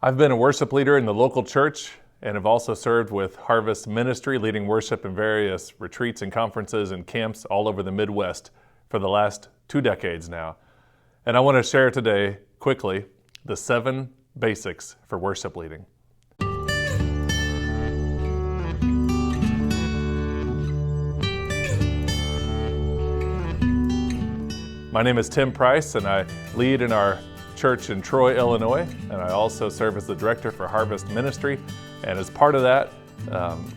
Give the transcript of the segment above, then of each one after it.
I've been a worship leader in the local church and have also served with Harvest Ministry, leading worship in various retreats and conferences and camps all over the Midwest for the last 2 decades now. And I want to share today, quickly, the 7 basics for worship leading. My name is Tim Price, and I lead in our church in Troy, Illinois, and I also serve as the director for Harvest Ministry, and as part of that,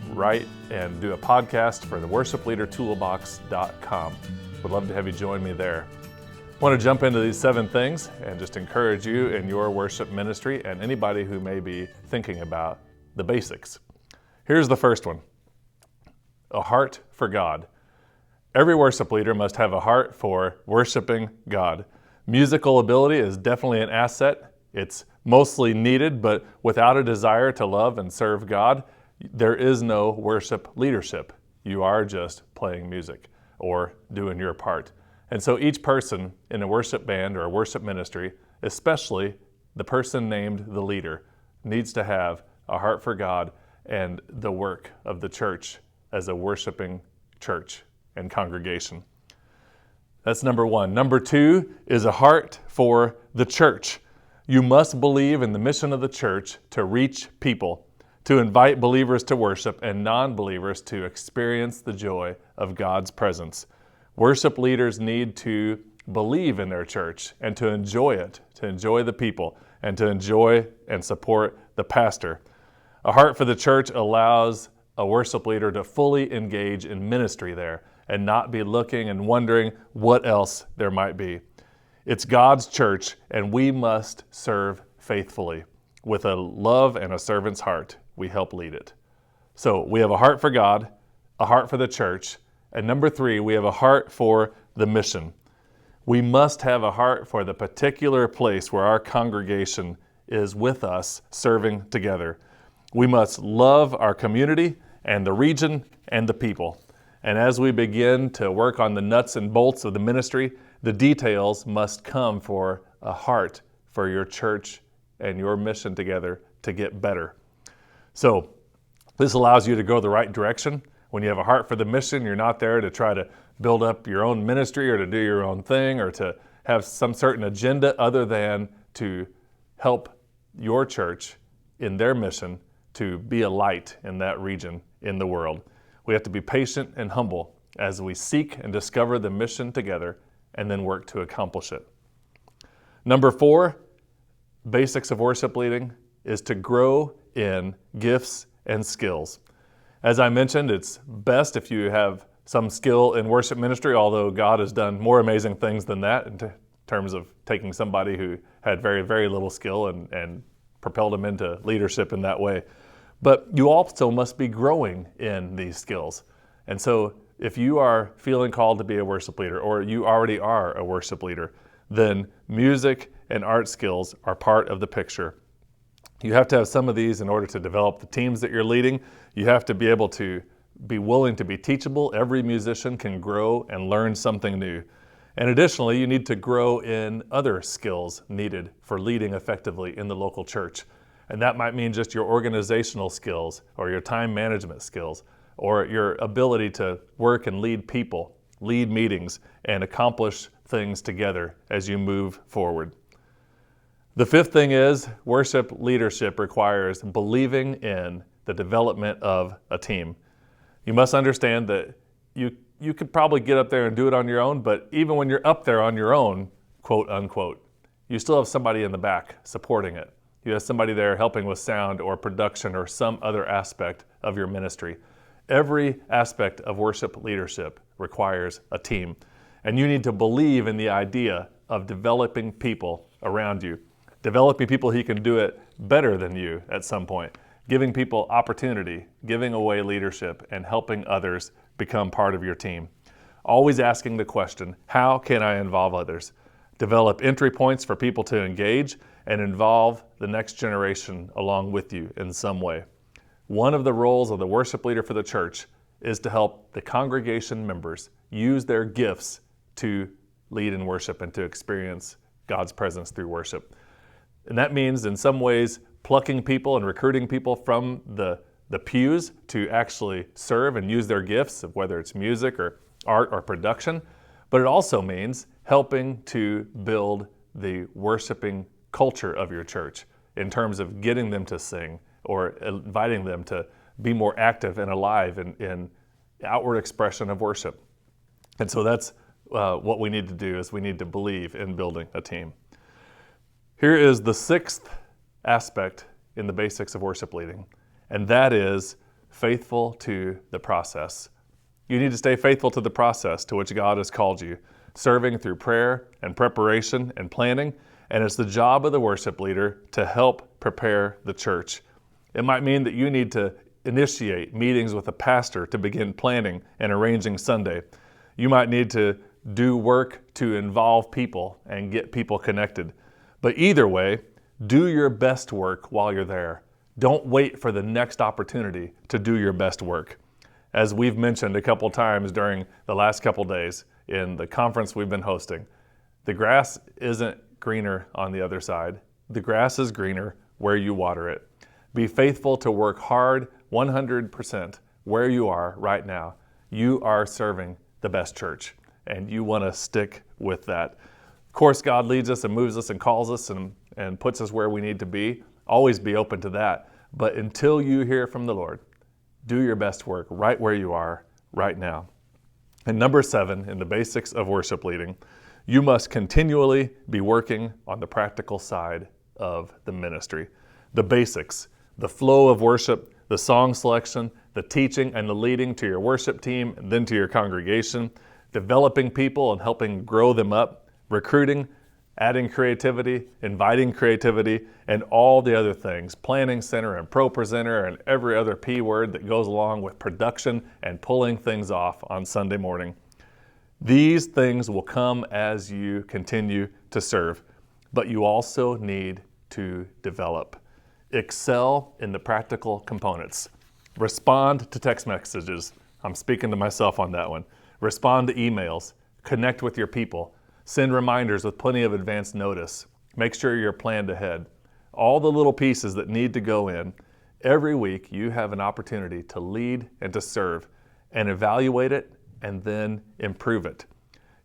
write and do a podcast for the worshipleadertoolbox.com. Would love to have you join me there. I want to jump into these 7 things and just encourage you in your worship ministry and anybody who may be thinking about the basics. Here's the first one: a heart for God. Every worship leader must have a heart for worshiping God. Musical ability is definitely an asset. It's mostly needed, but without a desire to love and serve God, there is no worship leadership. You are just playing music or doing your part. And so each person in a worship band or a worship ministry, especially the person named the leader, needs to have a heart for God and the work of the church as a worshiping church and congregation. That's number 1. Number 2 is a heart for the church. You must believe in the mission of the church to reach people, to invite believers to worship and non-believers to experience the joy of God's presence. Worship leaders need to believe in their church and to enjoy it, to enjoy the people, and to enjoy and support the pastor. A heart for the church allows a worship leader to fully engage in ministry there and not be looking and wondering what else there might be. It's God's church, and we must serve faithfully. With a love and a servant's heart, we help lead it. So we have a heart for God, a heart for the church, and number 3, we have a heart for the mission. We must have a heart for the particular place where our congregation is with us serving together. We must love our community and the region and the people. And as we begin to work on the nuts and bolts of the ministry, the details must come for a heart for your church and your mission together to get better. So this allows you to go the right direction. When you have a heart for the mission, you're not there to try to build up your own ministry or to do your own thing or to have some certain agenda other than to help your church in their mission to be a light in that region in the world. We have to be patient and humble as we seek and discover the mission together and then work to accomplish it. Number 4, basics of worship leading, is to grow in gifts and skills. As I mentioned, it's best if you have some skill in worship ministry, although God has done more amazing things than that in terms of taking somebody who had very, very little skill and propelled them into leadership in that way. But you also must be growing in these skills. And so if you are feeling called to be a worship leader, or you already are a worship leader, then music and art skills are part of the picture. You have to have some of these in order to develop the teams that you're leading. You have to be able to be willing to be teachable. Every musician can grow and learn something new. And additionally, you need to grow in other skills needed for leading effectively in the local church. And that might mean just your organizational skills or your time management skills or your ability to work and lead people, lead meetings, and accomplish things together as you move forward. The 5th thing is worship leadership requires believing in the development of a team. You must understand that you could probably get up there and do it on your own, but even when you're up there on your own, quote unquote, you still have somebody in the back supporting it. You have somebody there helping with sound or production or some other aspect of your ministry. Every aspect of worship leadership requires a team, and you need to believe in the idea of developing people around you, developing people who can do it better than you at some point, giving people opportunity, giving away leadership, and helping others become part of your team. Always asking the question, how can I involve others? Develop entry points for people to engage and involve the next generation along with you in some way. One of the roles of the worship leader for the church is to help the congregation members use their gifts to lead in worship and to experience God's presence through worship. And that means in some ways plucking people and recruiting people from the pews to actually serve and use their gifts, whether it's music or art or production. But it also means helping to build the worshiping culture of your church in terms of getting them to sing or inviting them to be more active and alive in outward expression of worship. And so that's what we need to do, is we need to believe in building a team. Here is the sixth aspect in the basics of worship leading, and that is faithful to the process. You need to stay faithful to the process to which God has called you, serving through prayer and preparation and planning, and it's the job of the worship leader to help prepare the church. It might mean that you need to initiate meetings with a pastor to begin planning and arranging Sunday. You might need to do work to involve people and get people connected. But either way, do your best work while you're there. Don't wait for the next opportunity to do your best work. As we've mentioned a couple times during the last couple days in the conference we've been hosting, the grass isn't greener on the other side. The grass is greener where you water it. Be faithful to work hard 100% where you are right now. You are serving the best church, and you want to stick with that. Of course, God leads us and moves us and calls us and puts us where we need to be. Always be open to that. But until you hear from the Lord, do your best work right where you are right now. And number 7, in the basics of worship leading, you must continually be working on the practical side of the ministry. The basics, the flow of worship, the song selection, the teaching and the leading to your worship team and then to your congregation, developing people and helping grow them up, recruiting, adding creativity, inviting creativity, and all the other things, planning center and pro presenter and every other P word that goes along with production and pulling things off on Sunday morning. These things will come as you continue to serve, but you also need to develop. Excel in the practical components. Respond to text messages. I'm speaking to myself on that one. Respond to emails. Connect with your people. Send reminders with plenty of advance notice. Make sure you're planned ahead. All the little pieces that need to go in. Every week you have an opportunity to lead and to serve and evaluate it and then improve it.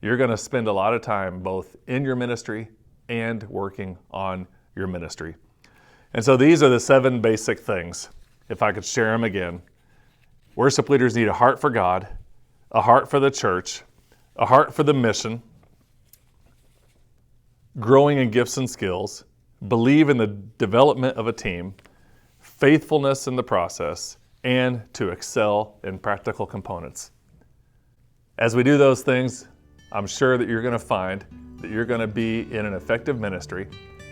You're going to spend a lot of time both in your ministry and working on your ministry. And so these are the 7 basic things, if I could share them again. Worship leaders need a heart for God, a heart for the church, a heart for the mission, growing in gifts and skills, believe in the development of a team, faithfulness in the process, and to excel in practical components. As we do those things, I'm sure that you're going to find that you're going to be in an effective ministry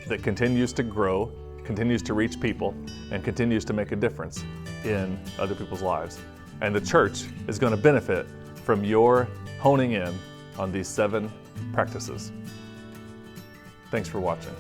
that continues to grow, continues to reach people, and continues to make a difference in other people's lives. And the church is going to benefit from your honing in on these 7 practices. Thanks for watching.